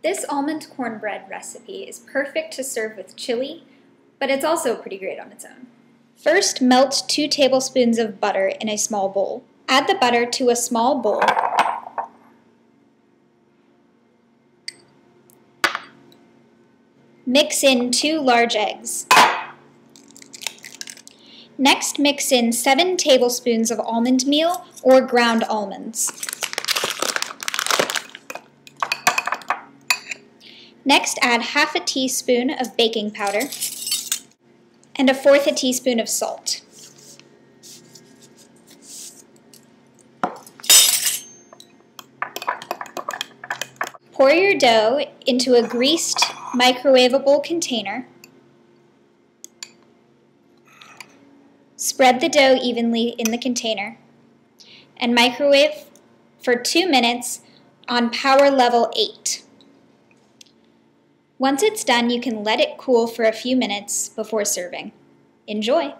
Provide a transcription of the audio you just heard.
This almond cornbread recipe is perfect to serve with chili, but it's also pretty great on its own. First, melt 2 tablespoons of butter in a small bowl. Add the butter to a small bowl. Mix in 2 large eggs. Next, mix in 7 tablespoons of almond meal or ground almonds. Next, add half a teaspoon of baking powder and 1/4 teaspoon of salt. Pour your dough into a greased, microwavable container. Spread the dough evenly in the container and microwave for 2 minutes on power level 8. Once it's done, you can let it cool for a few minutes before serving. Enjoy!